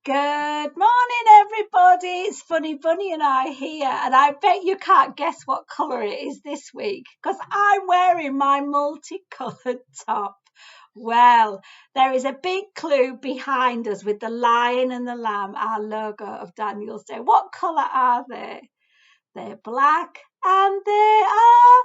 Good morning, everybody. It's Funny Bunny and I here, and I bet you can't guess what colour it is this week because I'm wearing my multicoloured top. Well, there is a big clue behind us with the lion and the lamb, our logo of Daniel's Day. What colour are they? They're black and they are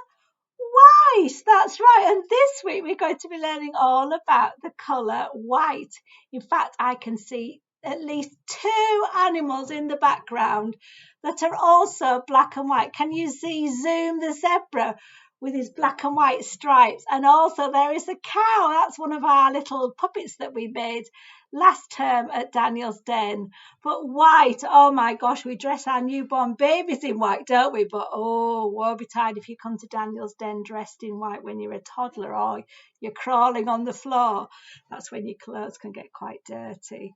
white. That's right. And this week we're going to be learning all about the colour white. In fact, I can see at least two animals in the background that are also black and white. Can you see Zoom the zebra with his black and white stripes? And also there is a cow. That's one of our little puppets that we made last term at Daniel's Den. But white, oh my gosh, we dress our newborn babies in white, don't we? But oh, woe betide if you come to Daniel's Den dressed in white when you're a toddler or you're crawling on the floor. That's when your clothes can get quite dirty.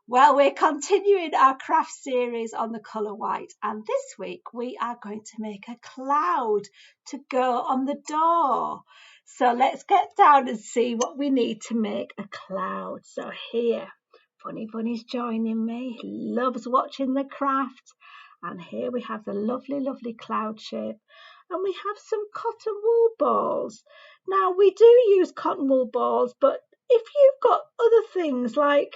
Well, we're continuing our craft series on the colour white, and this week we are going to make a cloud to go on the door. So let's get down and see what we need to make a cloud. So here, Funny Bunny's joining me. He loves watching the craft. And here we have the lovely, lovely cloud shape. And we have some cotton wool balls. Now, we do use cotton wool balls, but if you've got other things like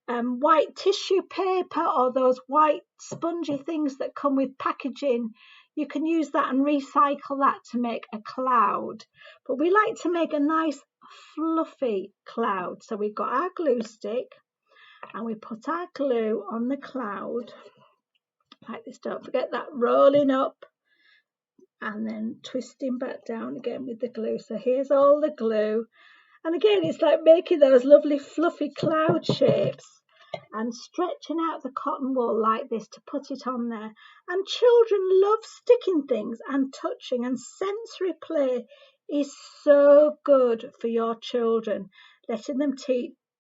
white tissue paper or those white spongy things that come with packaging, you can use that and recycle that to make a cloud. But we like to make a nice fluffy cloud. So we've got our glue stick and we put our glue on the cloud like this. Don't forget that rolling up and then twisting back down again with the glue. So here's all the glue. And again, it's like making those lovely fluffy cloud shapes and stretching out the cotton wool like this to put it on there. And children love sticking things and touching, and sensory play is so good for your children, letting them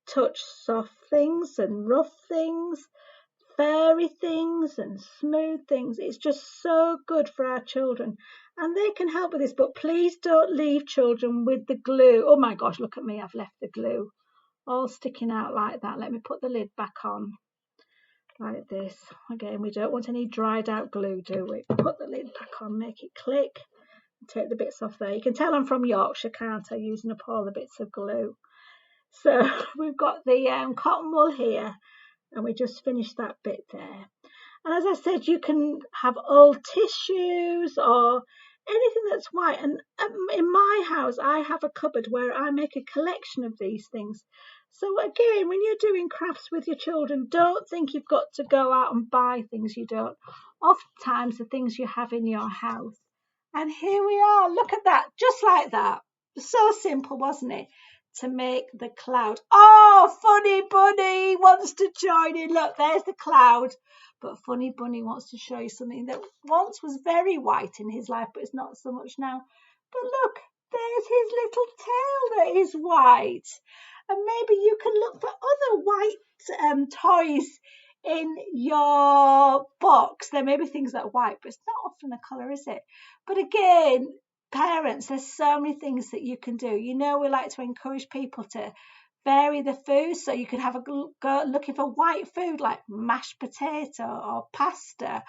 touch soft things and rough things, fairy things and smooth things. It's just so good for our children, and they can help with this. But please don't leave children with the glue. Oh my gosh, look at me, I've left the glue all sticking out like that. Let me put the lid back on like this. Again, we don't want any dried out glue, do we? Put the lid back on, make it click, take the bits off there. You can tell I'm from Yorkshire, can't I, using up all the bits of glue. So we've got the cotton wool here, and we just finished that bit there. And as I said, you can have old tissues or anything that's white. And in my house, I have a cupboard where I make a collection of these things. So again, when you're doing crafts with your children, don't think you've got to go out and buy things you don't. Oftentimes, the things you have in your house. And here we are. Look at that. Just like that. So simple, wasn't it? To make the cloud. Oh, Funny Bunny wants to join in. Look, there's the cloud. But Funny Bunny wants to show you something that once was very white in his life, but it's not so much now. But look, there's his little tail that is white. And maybe you can look for other white toys in your box. There may be things that are white, but it's not often a colour, is it? But again, parents, there's so many things that you can do. You know, we like to encourage people to vary the food, so you could have a go looking for white food like mashed potato or pasta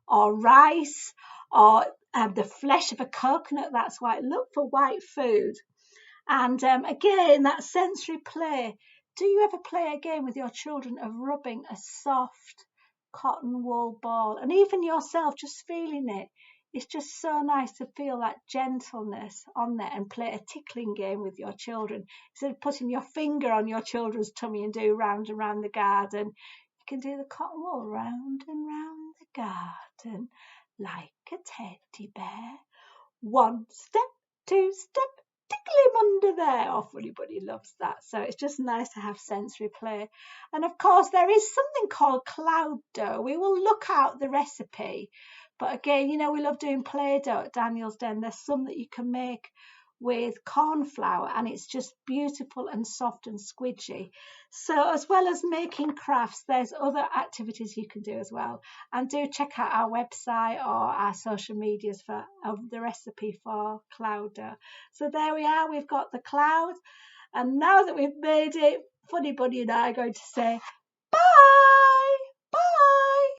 or rice or the flesh of a coconut that's white. Look for white food. And again, that sensory play. Do you ever play a game with your children of rubbing a soft cotton wool ball, and even yourself just feeling it? It's just so nice to feel that gentleness on there and play a tickling game with your children. Instead of putting your finger on your children's tummy and do round and round the garden, you can do the cotton wool round and round the garden like a teddy bear. One step, two step, tickle him under there. Oh, everybody loves that. So it's just nice to have sensory play. And of course, there is something called cloud dough. We will look out the recipe. But again, you know, we love doing Play-Doh at Daniel's Den. There's some that you can make with corn flour, and it's just beautiful and soft and squidgy. So as well as making crafts, there's other activities you can do as well. And do check out our website or our social medias for the recipe for cloud dough. So there we are. We've got the cloud. And now that we've made it, Funny Bunny and I are going to say